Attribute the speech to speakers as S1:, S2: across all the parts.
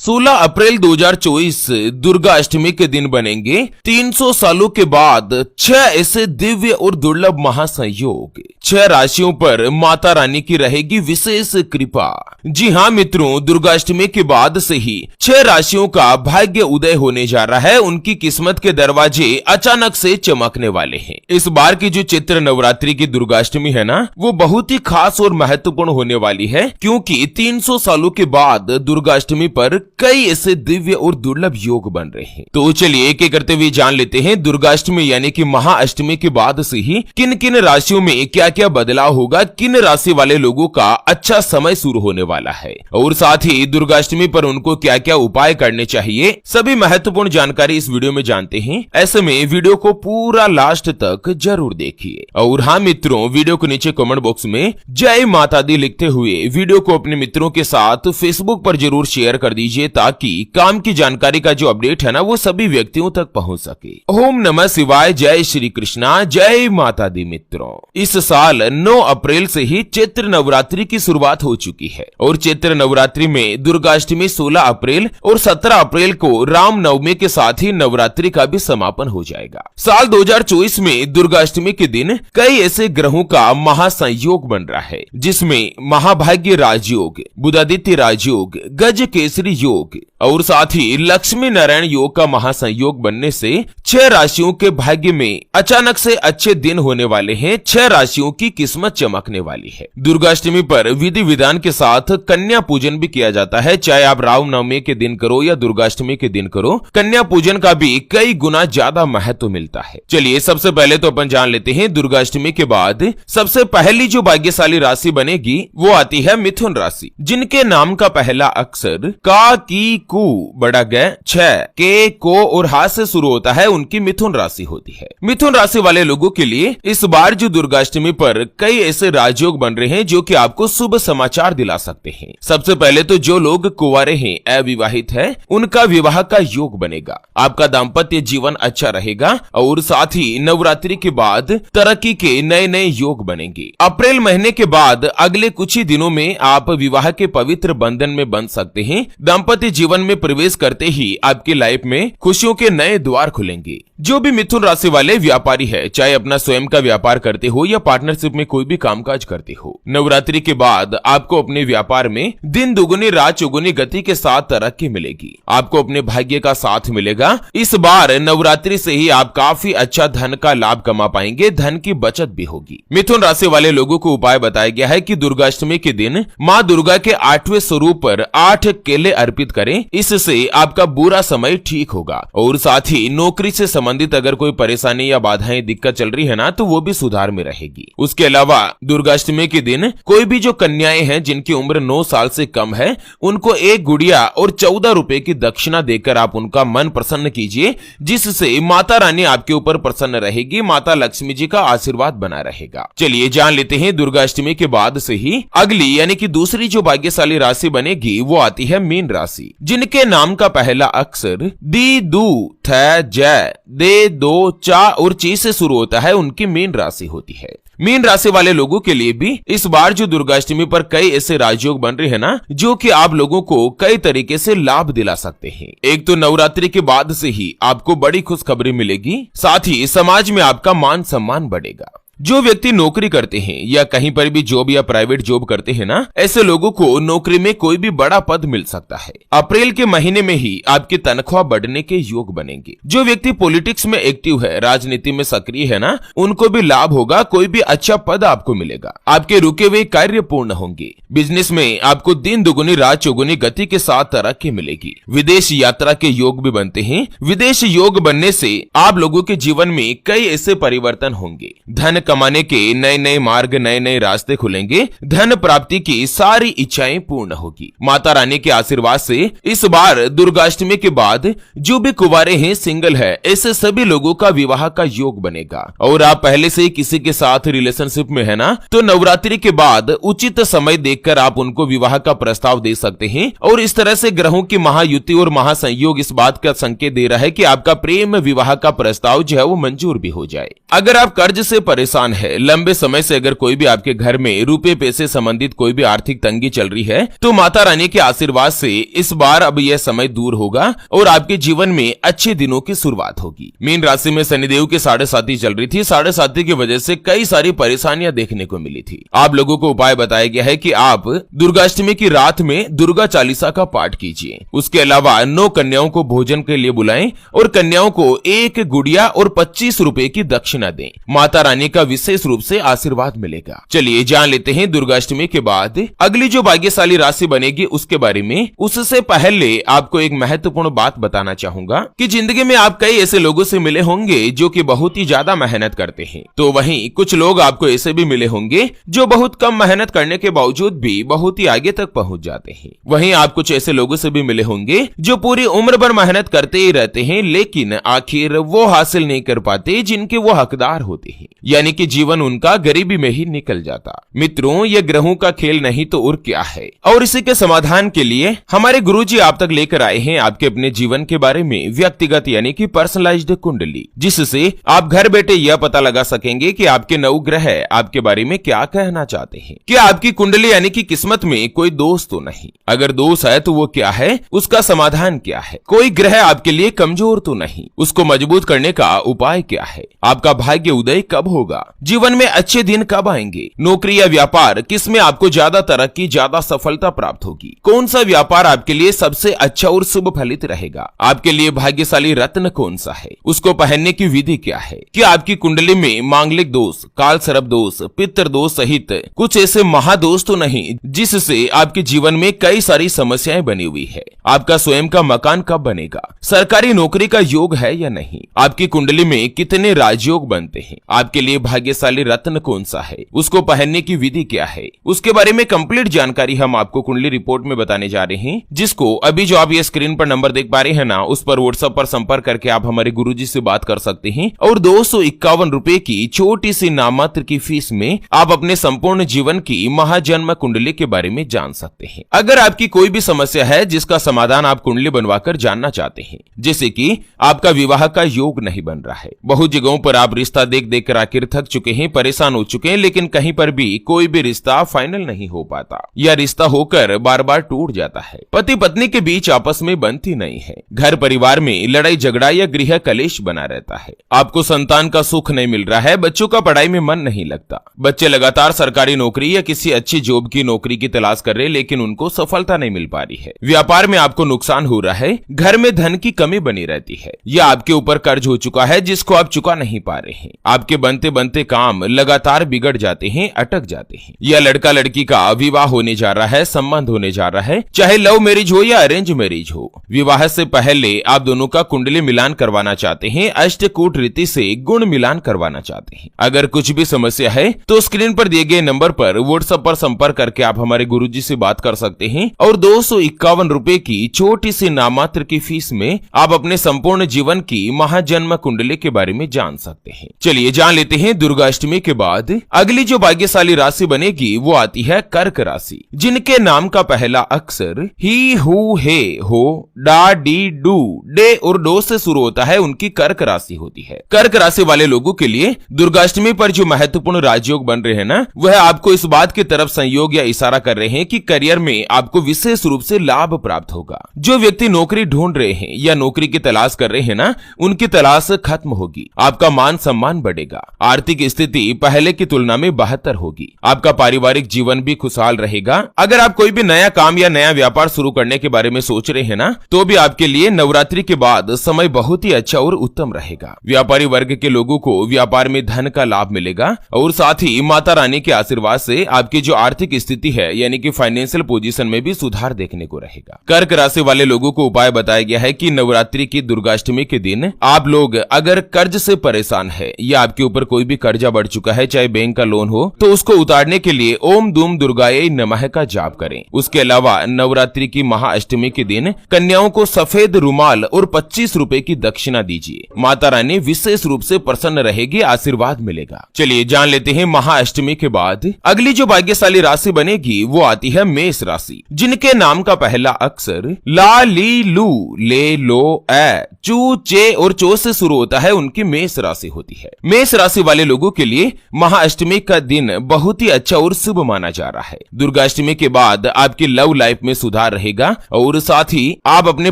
S1: 16 अप्रैल 2024 दुर्गा अष्टमी के दिन बनेंगे 300 सालों के बाद 6 ऐसे दिव्य और दुर्लभ महासंयोग। 6 राशियों पर माता रानी की रहेगी विशेष कृपा। जी हाँ मित्रों, दुर्गाष्टमी के बाद से ही 6 राशियों का भाग्य उदय होने जा रहा है। उनकी किस्मत के दरवाजे अचानक से चमकने वाले हैं। इस बार की जो चैत्र नवरात्रि की दुर्गाष्टमी है ना, वो बहुत ही खास और महत्वपूर्ण होने वाली है, क्योंकि 300 सालों के बाद दुर्गाष्टमी पर कई ऐसे दिव्य और दुर्लभ योग बन रहे हैं। तो चलिए एक एक करते हुए जान लेते हैं दुर्गाष्टमी यानी कि महाअष्टमी के बाद से ही किन किन राशियों में क्या क्या बदलाव होगा, किन राशि वाले लोगों का अच्छा समय शुरू होने वाला है और साथ ही दुर्गाष्टमी पर उनको क्या क्या उपाय करने चाहिए। सभी महत्वपूर्ण जानकारी इस वीडियो में जानते हैं। ऐसे में वीडियो को पूरा लास्ट तक जरूर देखिए। और हाँ मित्रों, वीडियो को नीचे कमेंट बॉक्स में जय माता दी लिखते हुए वीडियो को अपने मित्रों के साथ फेसबुक पर जरूर शेयर कर दीजिए, ताकि काम की जानकारी का जो अपडेट है ना, वो सभी व्यक्तियों तक पहुंच सके। ओम नमः शिवाय, जय श्री कृष्णा, जय माता दी। मित्रों, इस साल 9 अप्रैल से ही चैत्र नवरात्रि की शुरुआत हो चुकी है और चैत्र नवरात्रि में दुर्गाष्टमी 16 अप्रैल और 17 अप्रैल को राम नवमी के साथ ही नवरात्रि का भी समापन हो जाएगा। साल 2024 में दुर्गाष्टमी के दिन कई ऐसे ग्रहों का महासंयोग बन रहा है, जिसमें महाभाग्य राजयोग, बुधादित्य राजयोग, गज केसरी योग और साथ ही लक्ष्मी नारायण योग का महासंयोग बनने से 6 राशियों के भाग्य में अचानक से अच्छे दिन होने वाले हैं। 6 राशियों की किस्मत चमकने वाली है। दुर्गाष्टमी पर विधि विधान के साथ कन्या पूजन भी किया जाता है। चाहे आप रामनवमी के दिन करो या दुर्गाष्टमी के दिन करो, कन्या पूजन का भी कई गुना ज्यादा महत्व मिलता है। चलिए सबसे पहले तो अपन जान लेते हैं दुर्गाष्टमी के बाद सबसे पहली जो भाग्यशाली राशि बनेगी वो आती है मिथुन राशि, जिनके नाम का पहला अक्षर का, की, कु, बड़ा ग, छ, के, को और हा से शुरू होता है, उनकी मिथुन राशि होती है। मिथुन राशि वाले लोगों के लिए इस बार जो दुर्गाष्टमी पर कई ऐसे राजयोग बन रहे हैं जो कि आपको शुभ समाचार दिला सकते हैं। सबसे पहले तो जो लोग कुंवारे हैं, अविवाहित है, उनका विवाह का योग बनेगा। आपका दाम्पत्य जीवन अच्छा रहेगा और साथ ही नवरात्रि के बाद तरक्की के नए नए योग बनेंगे। अप्रैल महीने के बाद अगले कुछ ही दिनों में आप विवाह के पवित्र बंधन में बंध सकते हैं। दाम्पत्य जीवन में प्रवेश करते ही आपकी लाइफ में खुशियों के नए द्वार खुलेंगे। जो भी मिथुन राशि वाले व्यापारी है, चाहे अपना स्वयं का व्यापार करते हो या पार्टनरशिप में कोई भी कामकाज करते हो, नवरात्रि के बाद आपको अपने व्यापार में दिन दुगुनी रात चौगुनी गति के साथ तरक्की मिलेगी। आपको अपने भाग्य का साथ मिलेगा। इस बार नवरात्रि से ही आप काफी अच्छा धन का लाभ कमा पाएंगे, धन की बचत भी होगी। मिथुन राशि वाले लोगों को उपाय बताया गया है कि दुर्गाष्टमी के दिन माँ दुर्गा के 8वें स्वरूप पर 8 केले अर्पित करें। इससे आपका बुरा समय ठीक होगा और साथ ही नौकरी से संबंधित अगर कोई परेशानी या बाधाएं दिक्कत चल रही है ना, तो वो भी सुधार में रहेगी। उसके अलावा दुर्गाष्टमी के दिन कोई भी जो कन्याएं हैं जिनकी उम्र 9 साल से कम है, उनको 1 गुड़िया और 14 रुपए की दक्षिणा देकर आप उनका मन प्रसन्न कीजिए, जिससे माता रानी आपके ऊपर प्रसन्न रहेगी, माता लक्ष्मी जी का आशीर्वाद बना रहेगा। चलिए जान लेते हैं दुर्गाष्टमी के बाद से ही अगली यानी कि दूसरी जो भाग्यशाली राशि बनेगी वो आती है मीन राशि, जिनके नाम का पहला अक्षर दी, दू, थ, ज, दे, दो, चा और ची से शुरू होता है, उनकी मीन राशि होती है। मीन राशि वाले लोगों के लिए भी इस बार जो दुर्गाष्टमी पर कई ऐसे राजयोग बन रहे हैं ना, जो कि आप लोगों को कई तरीके से लाभ दिला सकते हैं। एक तो नवरात्रि के बाद से ही आपको बड़ी खुशखबरी मिलेगी, साथ ही समाज में आपका मान सम्मान बढ़ेगा। जो व्यक्ति नौकरी करते हैं या कहीं पर भी जॉब या प्राइवेट जॉब करते हैं ना, ऐसे लोगों को नौकरी में कोई भी बड़ा पद मिल सकता है। अप्रैल के महीने में ही आपकी तनख्वाह बढ़ने के योग बनेंगे। जो व्यक्ति पॉलिटिक्स में एक्टिव है, राजनीति में सक्रिय है ना, उनको भी लाभ होगा, कोई भी अच्छा पद आपको मिलेगा। आपके रुके हुए कार्य पूर्ण होंगे। बिजनेस में आपको दिन दुगुनी रात चौगुनी गति के साथ तरक्की मिलेगी। विदेश यात्रा के योग भी बनते हैं। विदेश योग बनने से आप लोगों के जीवन में कई ऐसे परिवर्तन होंगे। धन कमाने के नए नए मार्ग, नए नए रास्ते खुलेंगे। धन प्राप्ति की सारी इच्छाएं पूर्ण होगी। माता रानी के आशीर्वाद से इस बार दुर्गाष्टमी के बाद जो भी कुंवारे हैं, सिंगल है, ऐसे सभी लोगों का विवाह का योग बनेगा। और आप पहले से ही किसी के साथ रिलेशनशिप में है ना, तो नवरात्रि के बाद उचित समय देखकर आप उनको विवाह का प्रस्ताव दे सकते हैं। और इस तरह से ग्रहों की महायुति और महासंयोग इस बात का संकेत दे रहा है कि आपका प्रेम विवाह का प्रस्ताव जो है वो मंजूर भी हो जाए। अगर आप कर्ज से परेशान परेशान है, लंबे समय से अगर कोई भी आपके घर में रुपए पैसे संबंधित कोई भी आर्थिक तंगी चल रही है, तो माता रानी के आशीर्वाद से इस बार अब यह समय दूर होगा और आपके जीवन में अच्छे दिनों की शुरुआत होगी। मीन राशि में शनिदेव की 7.5 चल रही थी। 7.5 की वजह से कई सारी परेशानियां देखने को मिली थी। आप लोगों को उपाय बताया गया है कि आप दुर्गाष्टमी की रात में दुर्गा चालीसा का पाठ कीजिए। उसके अलावा 9 कन्याओं को भोजन के लिए बुलाएं और कन्याओं को 1 गुड़िया और 25 रुपए की दक्षिणा दें। माता रानी का विशेष रूप से आशीर्वाद मिलेगा। चलिए जान लेते हैं दुर्गाष्टमी के बाद अगली जो भाग्यशाली राशि बनेगी उसके बारे में। उससे पहले आपको एक महत्वपूर्ण बात बताना चाहूंगा कि जिंदगी में आप कई ऐसे लोगों से मिले होंगे जो कि बहुत ही ज्यादा मेहनत करते हैं, तो वहीं कुछ लोग आपको ऐसे भी मिले होंगे जो बहुत कम मेहनत करने के बावजूद भी बहुत ही आगे तक पहुंच जाते हैं। वहीं आप कुछ ऐसे लोगों से भी मिले होंगे जो पूरी उम्र भर मेहनत करते ही रहते हैं, लेकिन आखिर वो हासिल नहीं कर पाते जिनके वो हकदार होते हैं, यानी कि जीवन उनका गरीबी में ही निकल जाता। मित्रों, ये ग्रहों का खेल नहीं तो और क्या है। और इसी के समाधान के लिए हमारे गुरुजी आप तक लेकर आए हैं आपके अपने जीवन के बारे में व्यक्तिगत यानी कि पर्सनलाइज्ड कुंडली, जिससे आप घर बैठे यह पता लगा सकेंगे कि आपके नवग्रह आपके बारे में क्या कहना चाहते हैं। क्या आपकी कुंडली यानी कि किस्मत में कोई दोष तो नहीं? अगर दोष है तो वो क्या है, उसका समाधान क्या है? कोई ग्रह आपके लिए कमजोर तो नहीं, उसको मजबूत करने का उपाय क्या है? आपका भाग्य उदय कब होगा? जीवन में अच्छे दिन कब आएंगे? नौकरी या व्यापार किस में आपको ज्यादा तरक्की, ज्यादा सफलता प्राप्त होगी? कौन सा व्यापार आपके लिए सबसे अच्छा और शुभ फलित रहेगा? आपके लिए भाग्यशाली रत्न कौन सा है? उसको पहनने की विधि क्या है? क्या आपकी कुंडली में मांगलिक दोष, काल सर्प दोष, पितृ दोष सहित कुछ ऐसे महादोष तो नहीं जिससे आपके जीवन में कई सारी समस्याएं बनी हुई है? आपका स्वयं का मकान कब बनेगा? सरकारी नौकरी का योग है या नहीं? आपकी कुंडली में कितने राजयोग बनते हैं? आपके लिए भाग्यशाली रत्न कौन सा है? उसको पहनने की विधि क्या है? उसके बारे में कंप्लीट जानकारी हम आपको कुंडली रिपोर्ट में बताने जा रहे हैं, जिसको अभी जो आप ये स्क्रीन पर नंबर देख पा रहे हैं ना, उस पर व्हाट्सएप पर संपर्क करके आप हमारे गुरुजी से बात कर सकते हैं और 251 रुपए की छोटी सी नाममात्र की फीस में आप अपने संपूर्ण जीवन की महाजन्म कुंडली के बारे में जान सकते हैं। अगर आपकी कोई भी समस्या है जिसका समाधान आप कुंडली बनवाकर जानना चाहते हैं, जैसे कि आपका विवाह का योग नहीं बन रहा है, बहुत जगहों पर आप रिश्ता देख देख कर आखिर थक चुके हैं, परेशान हो चुके हैं, लेकिन कहीं पर भी कोई भी रिश्ता फाइनल नहीं हो पाता या रिश्ता होकर बार बार टूट जाता है, पति पत्नी के बीच आपस में बनती नहीं है, घर परिवार में लड़ाई झगड़ा या गृह कलेश बना रहता है, आपको संतान का सुख नहीं मिल रहा है, बच्चों का पढ़ाई में मन नहीं लगता, बच्चे लगातार सरकारी नौकरी या किसी अच्छी जॉब की नौकरी की तलाश कर रहे लेकिन उनको सफलता नहीं मिल पा रही है, व्यापार में आपको नुकसान हो रहा है, घर में धन की कमी बनी रहती है, या आपके ऊपर कर्ज हो चुका है जिसको आप चुका नहीं पा रहे हैं, आपके बनते बनते काम लगातार बिगड़ जाते हैं, अटक जाते हैं, या लड़का लड़की का विवाह होने जा रहा है, संबंध होने जा रहा है, चाहे लव मैरिज हो या अरेंज मैरिज हो, विवाह से पहले आप दोनों का कुंडली मिलान करवाना चाहते हैं, अष्टकूट रीति से गुण मिलान करवाना चाहते हैं। अगर कुछ भी समस्या है तो स्क्रीन पर दिए गए नंबर पर व्हाट्सएप पर संपर्क करके आप हमारे गुरुजी से बात कर सकते हैं और 251 रुपए की छोटी सी नाममात्र की फीस में आप अपने संपूर्ण जीवन की महाजन्म कुंडली के बारे में जान सकते हैं। चलिए जान लेते हैं दुर्गाष्टमी के बाद अगली जो भाग्यशाली राशि बनेगी वो आती है कर्क राशि, जिनके नाम का पहला अक्षर ही, हु, हे, हो, डा, डी, डू, डे और डो से शुरू होता है, उनकी कर्क राशि होती है। कर्क राशि वाले लोगों के लिए दुर्गाष्टमी पर जो महत्वपूर्ण राजयोग बन रहे हैं ना, वह आपको इस बात की तरफ संयोग या इशारा कर रहे हैं कि करियर में आपको विशेष रूप से लाभ प्राप्त होगा। जो व्यक्ति नौकरी ढूंढ रहे हैं या नौकरी की तलाश कर रहे हैं ना, उनकी तलाश खत्म होगी, आपका मान सम्मान बढ़ेगा, आर्थिक स्थिति पहले की तुलना में बेहतर होगी, आपका पारिवारिक जीवन भी खुशहाल रहेगा। अगर आप कोई भी नया काम या नया व्यापार शुरू करने के बारे में सोच रहे हैं ना, तो भी आपके लिए नवरात्रि के बाद समय बहुत ही अच्छा और उत्तम रहेगा। व्यापारी वर्ग के लोगों को व्यापार में धन का लाभ मिलेगा और साथ ही माता रानी के आशीर्वाद से आपकी जो आर्थिक स्थिति है यानी कि फाइनेंशियल पोजीशन में भी सुधार देखने को रहेगा। कर्क राशि वाले लोगों को उपाय बताया गया है कि नवरात्रि की दुर्गाष्टमी के दिन आप लोग अगर कर्ज से परेशान है या आपके ऊपर कोई भी कर्जा बढ़ चुका है, चाहे बैंक का लोन हो, तो उसको उतारने के लिए ओम दूम दुर्गायै नमः का जाप करें। उसके अलावा नवरात्रि की महाअष्टमी के दिन कन्याओं को सफेद रुमाल और 25 रुपए की दक्षिणा दीजिए, माता रानी विशेष रूप से प्रसन्न रहेगी, आशीर्वाद मिलेगा। चलिए जान लेते हैं महाअष्टमी के बाद अगली जो भाग्यशाली राशि बनेगी वो आती है मेष राशि, जिनके नाम का पहला अक्षर ला, ली, लू, ले, लो, ए, चू, चे और चो से शुरू होता है, उनकी मेष राशि होती है। मेष राशि वाले लोगों के लिए महाअष्टमी का दिन बहुत ही अच्छा और शुभ माना जा रहा है। दुर्गाष्टमी के बाद आपकी लव लाइफ में सुधार रहेगा और साथ ही आप अपने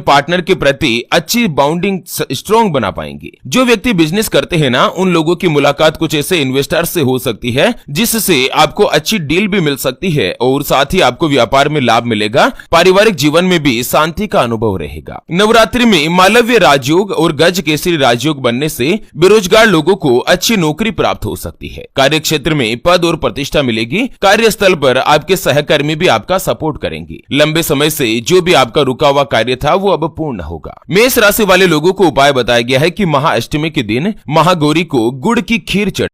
S1: पार्टनर के प्रति अच्छी बाउंडिंग स्ट्रॉन्ग बना पाएंगे। जो व्यक्ति बिजनेस करते हैं ना, उन लोगों की मुलाकात कुछ ऐसे इन्वेस्टर से हो सकती है जिससे आपको अच्छी डील भी मिल सकती है और साथ ही आपको व्यापार में लाभ मिलेगा। पारिवारिक जीवन में भी शांति का अनुभव रहेगा। नवरात्रि में मालव्य राजयोग और गज केसरी राजयोग बनने से बेरोजगार लोगों को अच्छी नौकरी प्राप्त हो सकती है। कार्य क्षेत्र में पद और प्रतिष्ठा मिलेगी। कार्यस्थल पर आपके सहकर्मी भी आपका सपोर्ट करेंगे। लंबे समय से जो भी आपका रुका हुआ कार्य था वो अब पूर्ण होगा। मेष राशि वाले लोगों को उपाय बताया गया है कि महाअष्टमी के दिन महागौरी को गुड़ की खीर